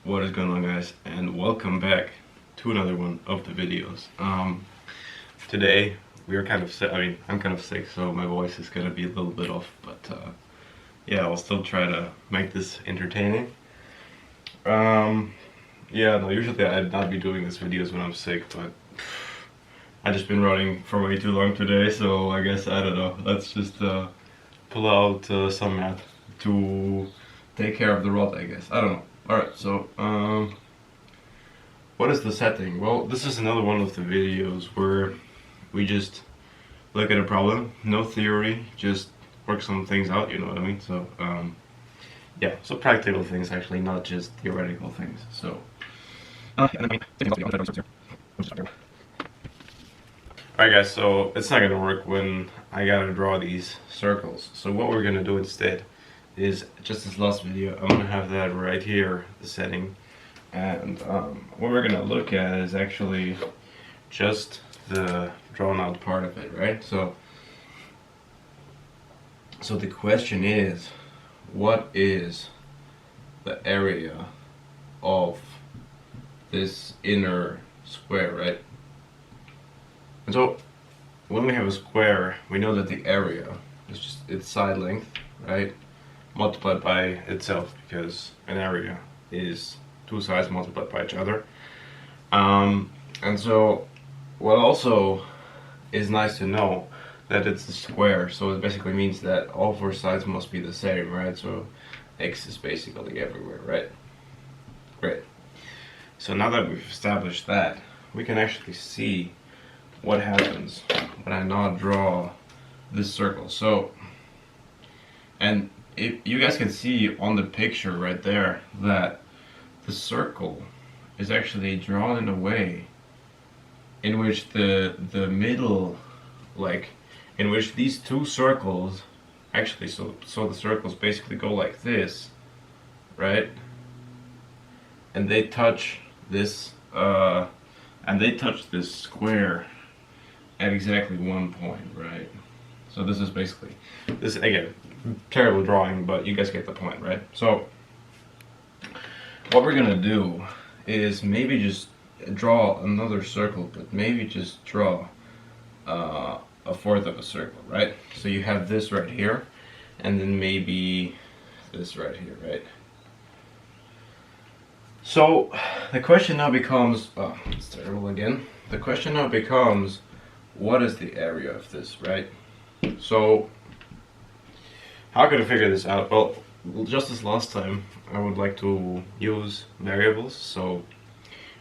What is going on, guys, and welcome back to another one of the videos. Today we are kind of sick. I'm kind of sick, so my voice is gonna be a little bit off, but yeah, I'll still try to make this entertaining. Yeah, no, usually I'd not be doing these videos when I'm sick, but I just been running for way too long today, so I guess I don't know. Let's just pull out some math to take care of the rot, I guess. I don't know. Alright, so what is the setting? Well, this is another one of the videos where we just look at a problem, no theory, just work some things out, you know what I mean? So yeah, so practical things actually, not just theoretical things. So alright guys, so it's not gonna work when I gotta draw these circles. So what we're gonna do instead is just this last video. I'm gonna have that right here, the setting, and what we're gonna look at is actually just the drawn out part of it, right? So the question is, what is the area of this inner square, right? And so when we have a square, we know that the area is just its side length, right, multiplied by itself, because an area is two sides multiplied by each other. And so what also is nice to know that it's a square, so it basically means that all four sides must be the same, right? So x is basically everywhere, right? Great. So now that we've established that, we can actually see what happens when I now draw this circle. So, and if you guys can see on the picture right there that the circle is actually drawn in a way in which the middle, like in which these two circles actually, so the circles basically go like this, right? And they touch this square at exactly one point, right? So this is basically, this again, terrible drawing, but you guys get the point, right? So what we're gonna do is maybe just draw another circle, but maybe just draw a fourth of a circle, right? So you have this right here, and then maybe this right here, right? So the question now becomes, oh, it's terrible again. The question now becomes, what is the area of this, right? So how could I figure this out? Well, just as last time, I would like to use variables. So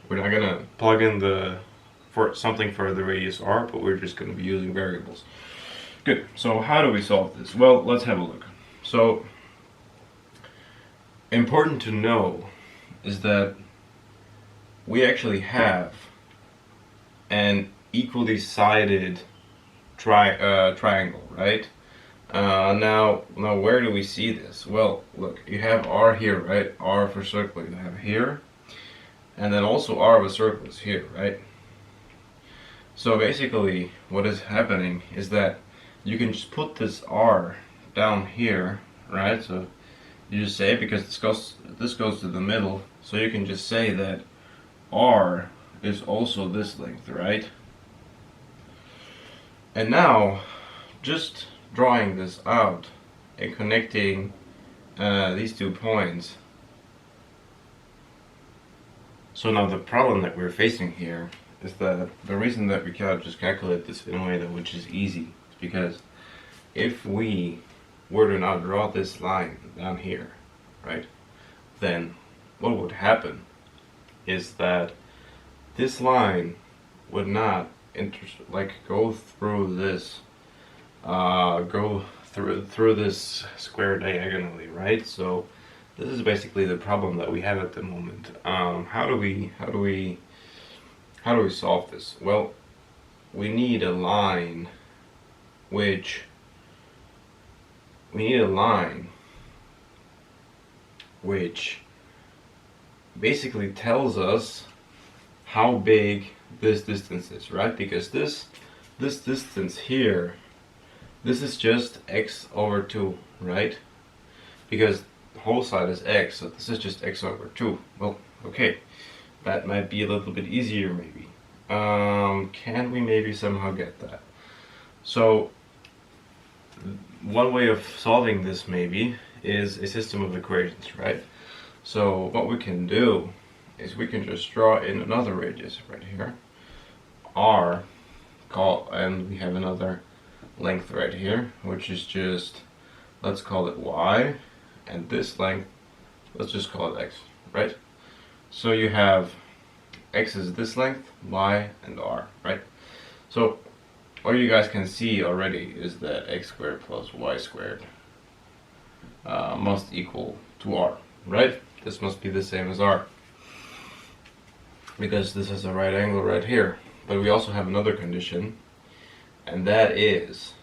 we're not gonna plug in something for the radius r, but we're just gonna be using variables. Good. So how do we solve this? Well, let's have a look. So important to know is that we actually have an equally sided triangle, right? Now where do we see this? Well, look, you have r here, right? R for circle you have here, and then also r of a circle is here, right? So basically what is happening is that you can just put this r down here, right? So you just say, because this goes to the middle, so you can just say that r is also this length, right? And now, just drawing this out and connecting these 2 points. So now the problem that we're facing here is that the reason that we cannot just calculate this in a way that which is easy is because if we were to now draw this line down here, right, then what would happen is that this line would not go through this this square diagonally, right? So this is basically the problem that we have at the moment. How do we solve this? Well, we need a line which basically tells us how big this distance is, right? Because this distance here, this is just x over 2, right? Because whole side is x, so this is just x over 2. Well, okay, that might be a little bit easier maybe. Can we maybe somehow get that? So one way of solving this maybe is a system of equations, right? So what we can do is we can just draw in another radius right here, r, and we have another length right here, which is just, let's call it y, and this length, let's just call it x, right? So you have x is this length, y, and r, right? So what you guys can see already is that x squared plus y squared must equal to r, right? This must be the same as r, because this is a right angle right here. But we also have another condition, and that is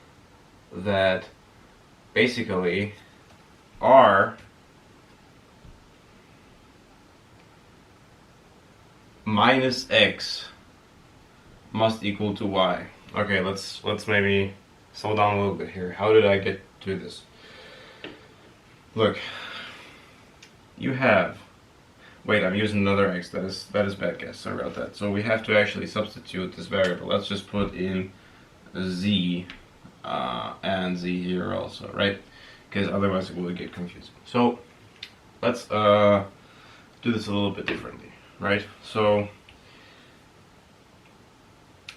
that basically r minus x must equal to y. Okay, let's maybe slow down a little bit here. How did I get to this? Look, you have, wait, I'm using another x, that is bad guess, sorry about that. So we have to actually substitute this variable. Let's just put in z and z here also, right? Because otherwise it will get confusing. So let's do this a little bit differently, right? So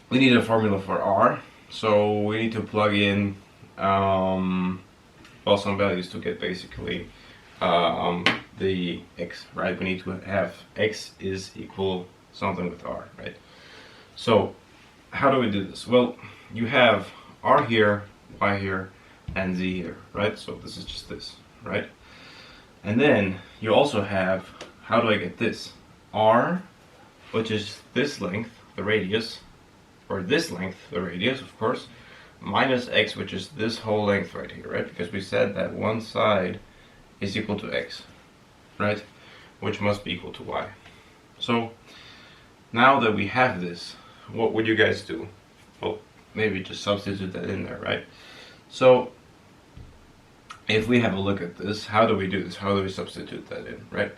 we need a formula for r, so we need to plug in well, some values to get basically the x, right? We need to have x is equal something with r, right? So how do we do this? Well, you have r here, y here, and z here, right? So this is just this, right? And then you also have, how do I get this? R, which is this length, the radius, or this length, the radius, of course, minus x, which is this whole length right here, right? Because we said that one side is equal to x, right? Which must be equal to y. So now that we have this, what would you guys do? Well, maybe just substitute that in there, right? So if we have a look at this, how do we do this? How do we substitute that in, right?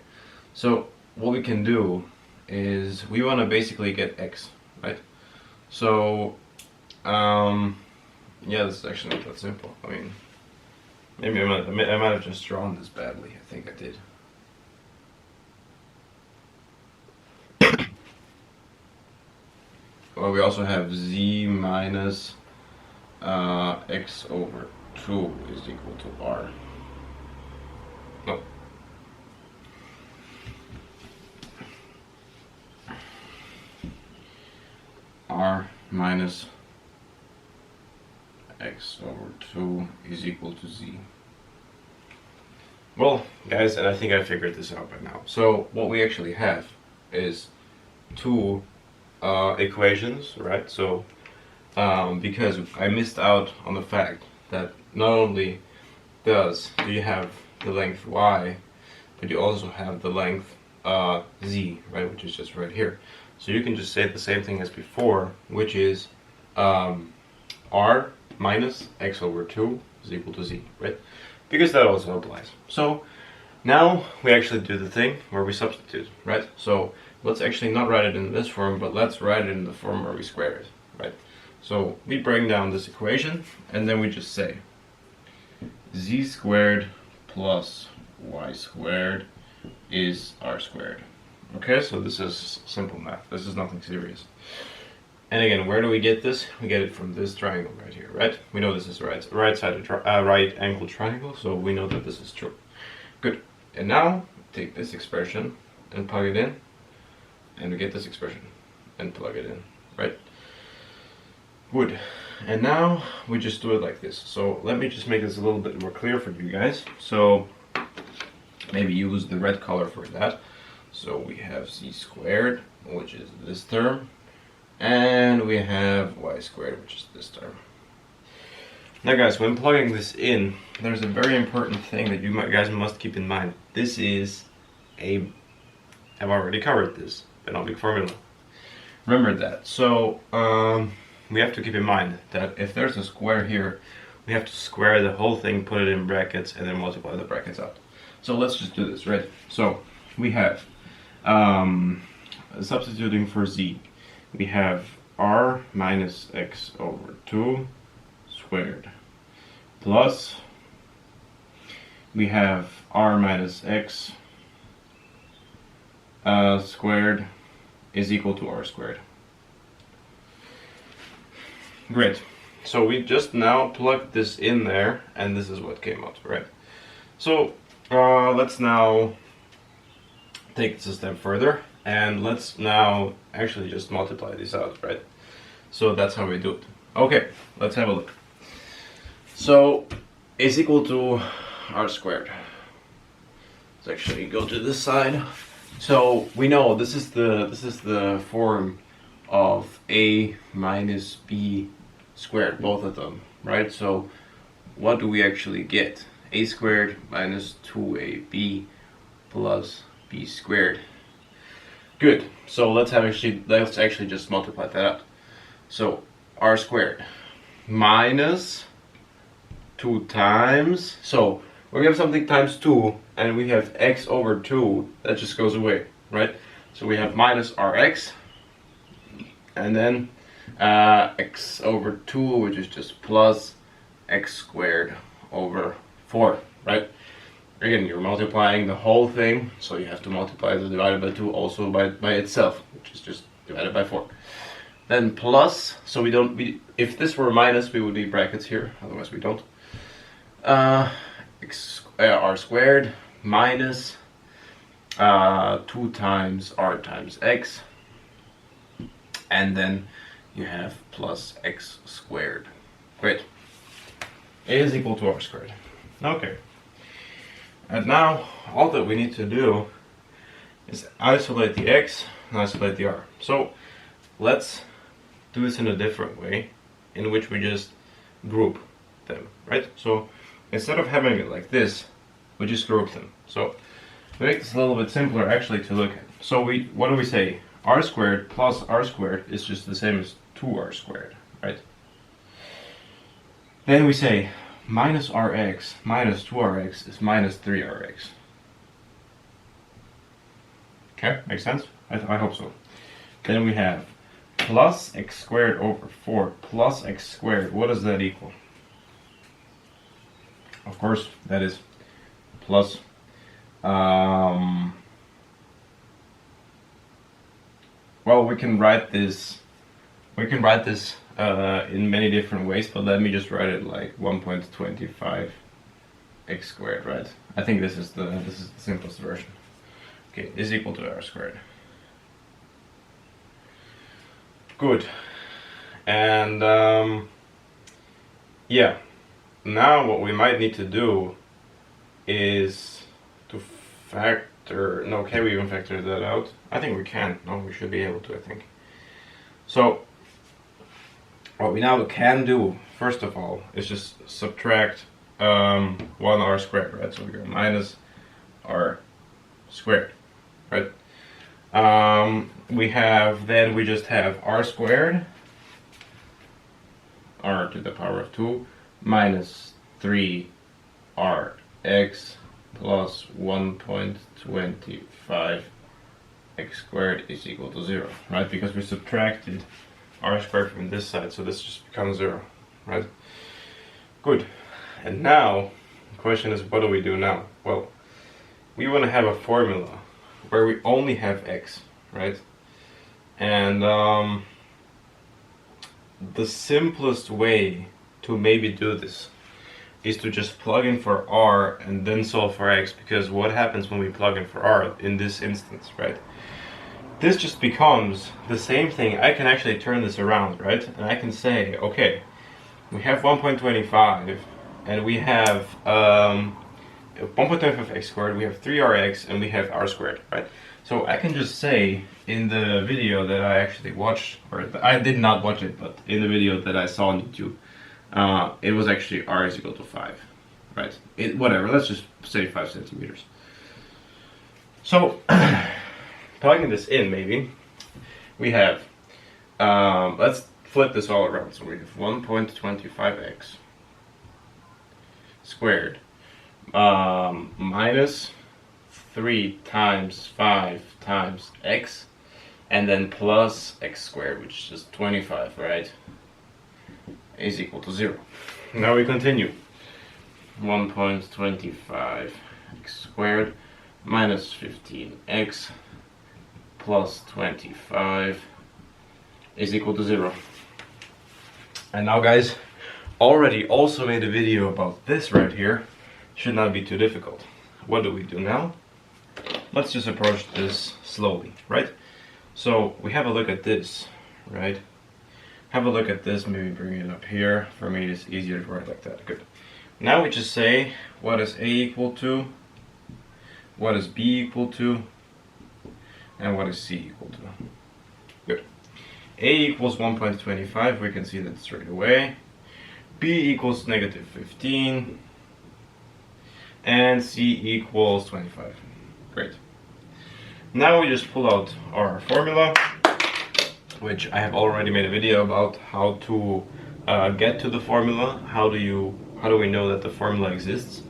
So what we can do is we want to basically get x, right? So yeah, this is actually not that simple. I mean, maybe I might have just drawn this badly. I think I did. Well, we also have z minus x over 2 is equal to r. No. R minus x over 2 is equal to z. Well, guys, and I think I figured this out by now. So what we actually have is two equations, right? So because I missed out on the fact that not only do you have the length y, but you also have the length z, right, which is just right here. So you can just say the same thing as before, which is r minus x over 2 is equal to z, right? Because that also applies. So now we actually do the thing where we substitute, right? So let's actually not write it in this form, but let's write it in the form where we square it, right? So we bring down this equation, and then we just say z squared plus y squared is r squared. Okay, so this is simple math. This is nothing serious. And again, where do we get this? We get it from this triangle right here, right? We know this is right angle triangle, so we know that this is true. Good. And now take this expression and plug it in, and we get this expression and plug it in, right? Good. And now we just do it like this. So let me just make this a little bit more clear for you guys. So maybe use the red color for that. So we have z squared, which is this term, and we have y squared, which is this term. Now guys, when plugging this in, there's a very important thing that you guys must keep in mind. This is I've already covered this, Banach formula. Remember that. So we have to keep in mind that if there's a square here, we have to square the whole thing, put it in brackets, and then multiply the brackets out. So let's just do this, right? So we have, substituting for z, we have r minus x over 2 squared plus we have r minus x squared is equal to r squared. Great. So we just now plugged this in there, and this is what came out, right? So let's now take this a step further, and let's now actually just multiply these out, right? So that's how we do it. Okay, let's have a look. So is equal to r squared. Let's actually go to this side. So we know this is the form of a minus b squared, both of them, right? So what do we actually get? A squared minus 2ab plus b squared. Good. So let's actually just multiply that out. So r squared minus 2 times, so we have something times 2 and we have x over 2, that just goes away, right? So we have minus rx and then x over 2, which is just plus x squared over 4, right? Again, you're multiplying the whole thing, so you have to multiply the divided by 2 also by itself, which is just divided by 4. Then plus, so if this were minus, we would need brackets here, otherwise we don't. R squared minus 2 times r times x, and then you have plus x squared. Great. A is equal to r squared. Okay. And now all that we need to do is isolate the x and isolate the r. So let's do this in a different way, in which we just group them, right? So instead of having it like this, we just group them. So to make this a little bit simpler actually to look at. So what do we say? R squared plus r squared is just the same as 2r squared, right? Then we say minus rx minus 2rx is minus 3rx. Okay, makes sense? I hope so. Then we have plus x squared over 4 plus x squared. What does that equal? Of course, that is plus well, we can write this in many different ways, but let me just write it like 1.25 x squared, right? I think this is the simplest version. Okay, is equal to r squared. Good. And yeah, now what we might need to do is to factor. No, can we even factor that out? I think we can. No, we should be able to, I think. So what we now can do, first of all, is just subtract 1r squared, right? So we go minus r squared, right? We just have r squared, r to the power of 2, minus 3rx plus 1.25 x squared is equal to 0, right? Because we subtracted r squared from this side, so this just becomes 0, right? Good. And now the question is, what do we do now? Well, we want to have a formula where we only have x, right? And the simplest way to maybe do this is to just plug in for r and then solve for x, because what happens when we plug in for r in this instance, right? This just becomes the same thing. I can actually turn this around, right? And I can say, okay, we have 1.25 and we have 1.25 x squared, we have 3rx, and we have r squared, right? So I can just say in the video that I actually watched, or I did not watch it, but in the video that I saw on YouTube, it was actually r is equal to 5, right? Whatever, let's just say 5 centimeters. So plugging this in, maybe, we have, let's flip this all around. So we have 1.25x squared minus 3 times 5 times x, and then plus x squared, which is just 25, right, is equal to 0. Now we continue. 1.25 x squared minus 15x plus 25 is equal to 0. And now, guys, already also made a video about this right here. Should not be too difficult. What do we do now? Let's just approach this slowly, right? So we have a look at this, right? Have a look at this, maybe bring it up here. For me, it's easier to write like that. Good. Now we just say, what is A equal to? What is B equal to? And what is C equal to? Good. A equals 1.25, we can see that straight away. B equals negative 15. And C equals 25. Great. Now we just pull out our formula, which I have already made a video about how to get to the formula. How do we know that the formula exists?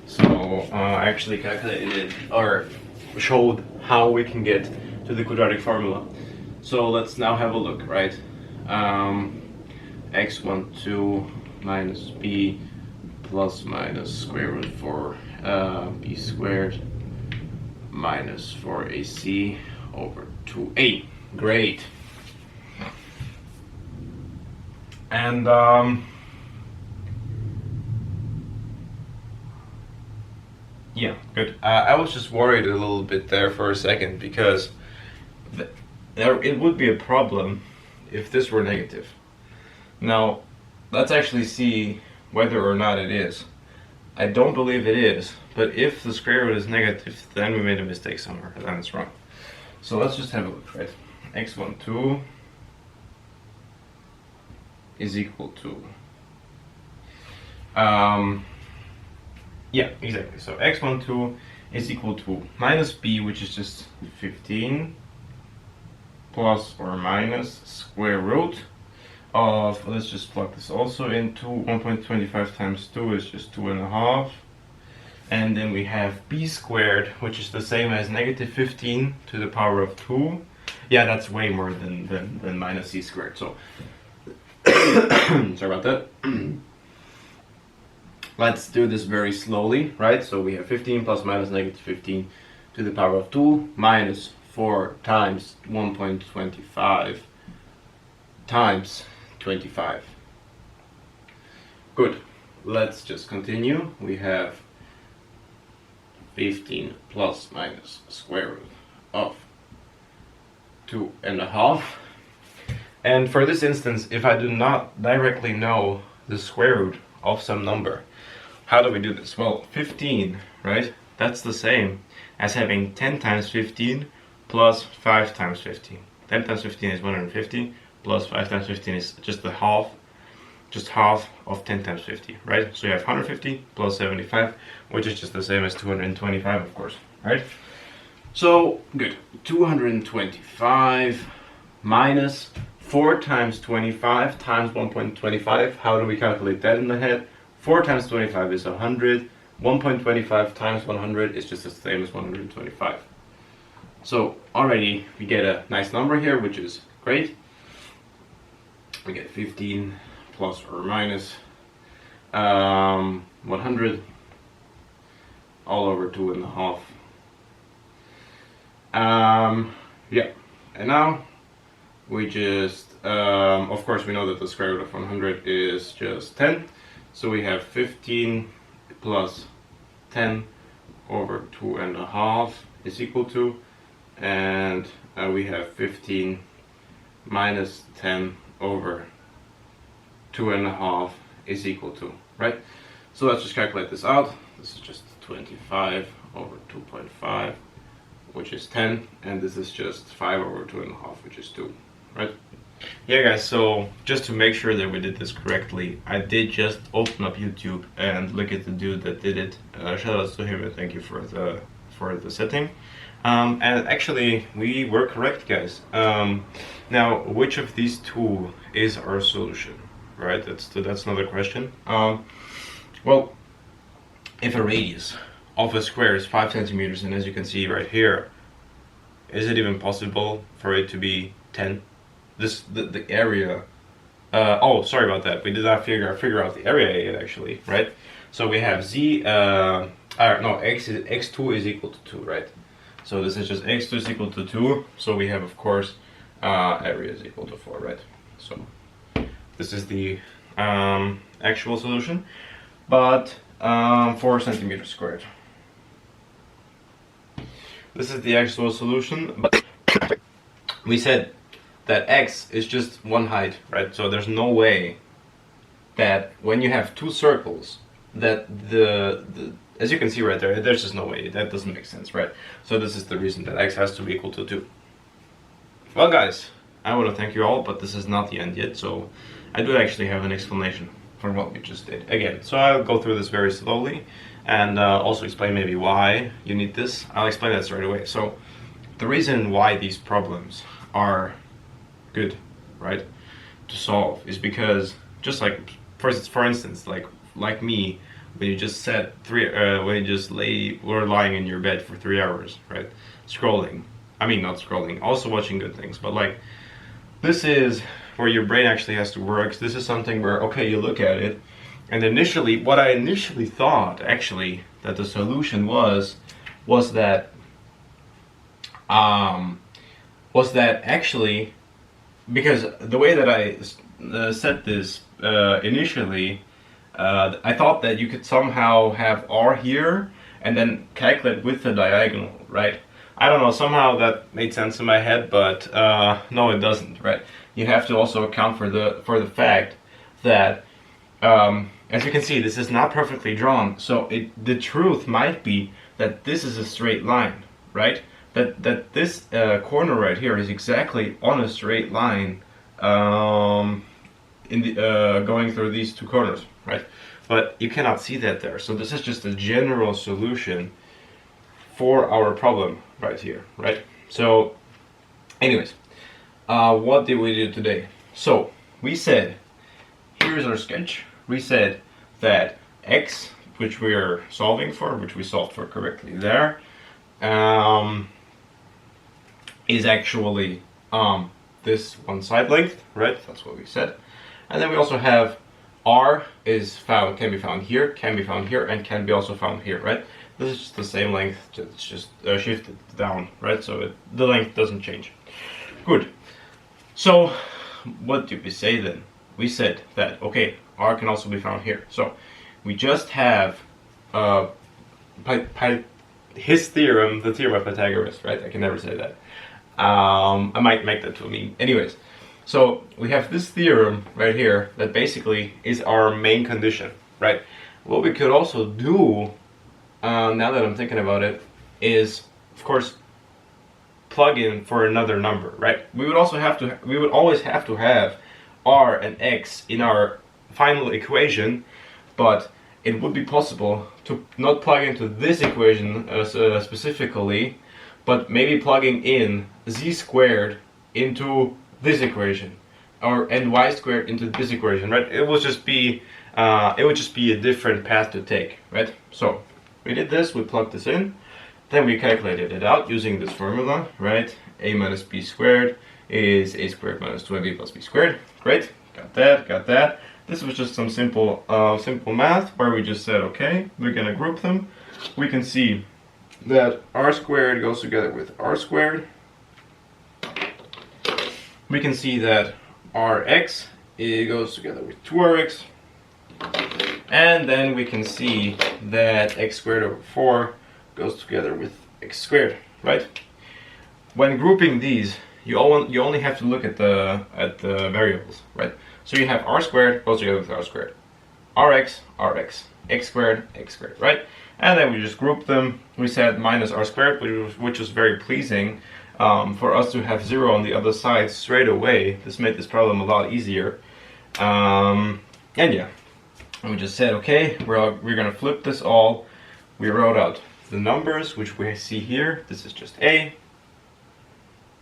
So I actually calculated or showed how we can get to the quadratic formula. So let's now have a look, right? x12 minus b plus minus square root 4 b squared minus 4ac over 2a. Great. And yeah, good. I was just worried a little bit there for a second because it would be a problem if this were negative. Now, let's actually see whether or not it is. I don't believe it is, but if the square root is negative, then we made a mistake somewhere, then it's wrong. So let's just have a look, right? x12 is equal to, yeah, exactly. So x12 is equal to minus b, which is just 15, plus or minus square root of, let's just plug this also into 1.25 times 2 is just 2.5. And then we have b squared, which is the same as negative 15 to the power of 2. Yeah, that's way more than minus c squared. So, sorry about that. Let's do this very slowly, right? So we have 15 plus minus negative 15 to the power of 2 minus 4 times 1.25 times 25. Good. Let's just continue. We have 15 plus minus square root of 2.5. And for this instance, if I do not directly know the square root of some number, how do we do this? Well, 15, right? That's the same as having 10 times 15 plus 5 times 15. 10 times 15 is 150, plus 5 times 15 is just half of 10 times 50, right? So you have 150 plus 75, which is just the same as 225, of course, right? So, good. 225 minus 4 times 25 times 1.25. How do we calculate that in the head? 4 times 25 is 100. 1.25 times 100 is just the same as 125. So already we get a nice number here, which is great. We get 15 plus or minus 100 all over 2.5. Yeah, and now we just, of course we know that the square root of 100 is just 10. So we have 15 plus 10 over 2.5 is equal to, and we have 15 minus 10 over 2.5 is equal to, right? So let's just calculate this out. This is just 25 over 2.5, which is 10, and this is just 5 over 2.5, which is 2, right? Yeah, guys, so just to make sure that we did this correctly, I did just open up YouTube and look at the dude that did it. Shout out to him and thank you for the setting. And actually, we were correct, guys. Now, which of these two is our solution, right? That's another question. Well, if a radius of a square is 5 centimeters, and as you can see right here, is it even possible for it to be 10? The area. Oh, sorry about that. We did not figure out the area yet, actually, right? So we have z. No, x2 is equal to 2, right? So this is just x2 is equal to 2. So we have, of course, area is equal to 4, right? So this is the actual solution, but 4 centimeters squared. This is the actual solution, but we said that x is just one height, right? So there's no way that when you have two circles, that the as you can see right there, there's just no way. That doesn't make sense, right? So this is the reason that x has to be equal to 2. Well, guys, I want to thank you all, but this is not the end yet. So I do actually have an explanation for what we just did. Again, so I'll go through this very slowly and also explain maybe why you need this. I'll explain that straight away. So the reason why these problems are good, right, to solve is because just like for instance, like me, when you just said when you just were lying in your bed for 3 hours, right, scrolling. I mean, not scrolling, also watching good things, but like this is where your brain actually has to work. This is something where, okay, you look at it, and initially, what I initially thought actually that the solution was that actually, because the way that I set this initially, I thought that you could somehow have r here and then calculate with the diagonal, right? I don't know, somehow that made sense in my head, but no, it doesn't, right? You have to also account for the fact that, as you can see, this is not perfectly drawn. So the truth might be that this is a straight line, right? That this corner right here is exactly on a straight line in the going through these two corners, right? But you cannot see that there. So this is just a general solution for our problem right here, right? So anyways, what did we do today? So we said, here's our sketch. We said that x, which we are solving for, which we solved for correctly there, is actually this one side length, right? That's what we said. And then we also have r can be found here, can be found here, and can be also found here, right? This is just the same length, it's just shifted down, right? So the length doesn't change. Good. So what did we say then? We said that, okay, r can also be found here. So we just have his theorem, the theorem of Pythagoras, right? I can never say that. I might make that to a meme. Anyways, so we have this theorem right here that basically is our main condition, right? What we could also do, now that I'm thinking about it, is of course plug in for another number, right? We would always have to have r and x in our final equation, but it would be possible to not plug into this equation specifically, but maybe plugging in z squared into this equation, and y squared into this equation, right? It would just be a different path to take, right? So we did this, we plugged this in, then we calculated it out using this formula, right? A minus b squared is a squared minus 2ab plus b squared. Great, got that. This was just some simple math where we just said, okay, we're gonna group them. We can see that r squared goes together with r squared. We can see that rx goes together with 2rx. And then we can see that x squared over 4 goes together with x squared, right? When grouping these, you only have to look at the variables, right? So you have r squared goes together with r squared, rx, x squared, right? And then we just grouped them. We said minus r squared, which was very pleasing for us to have 0 on the other side straight away. This made this problem a lot easier. And yeah, and we just said, okay, we're gonna flip this all. We wrote out the numbers, which we see here. This is just a,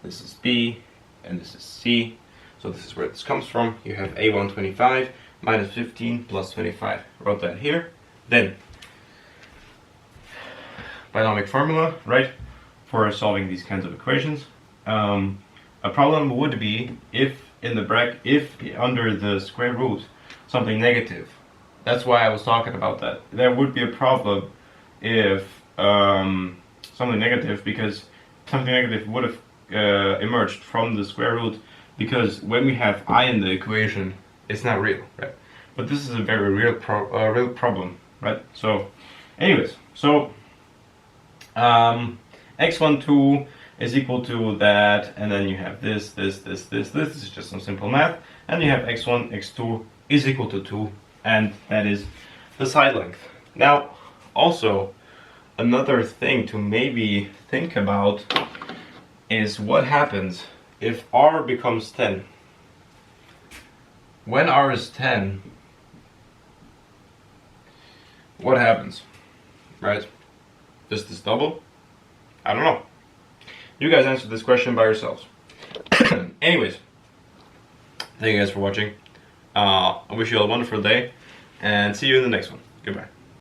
this is b, and this is c. So this is where this comes from. You have a125 minus 15 plus 25. Wrote that here. Then binomial formula, right, for solving these kinds of equations. A problem would be if in the bracket, if under the square root something negative. That's why I was talking about that. There would be a problem if something negative, because something negative would have emerged from the square root, because when we have I in the equation, it's not real, right? But this is a very real problem, right? So, anyways, so x12 is equal to that, and then you have this. This is just some simple math, and you have x1, x2 is equal to 2, and that is the side length. Now, also, another thing to maybe think about is what happens if r becomes 10. When r is 10, what happens, right? Does this double? I don't know. You guys answer this question by yourselves. Anyways, thank you guys for watching. I wish you all a wonderful day, and see you in the next one. Goodbye.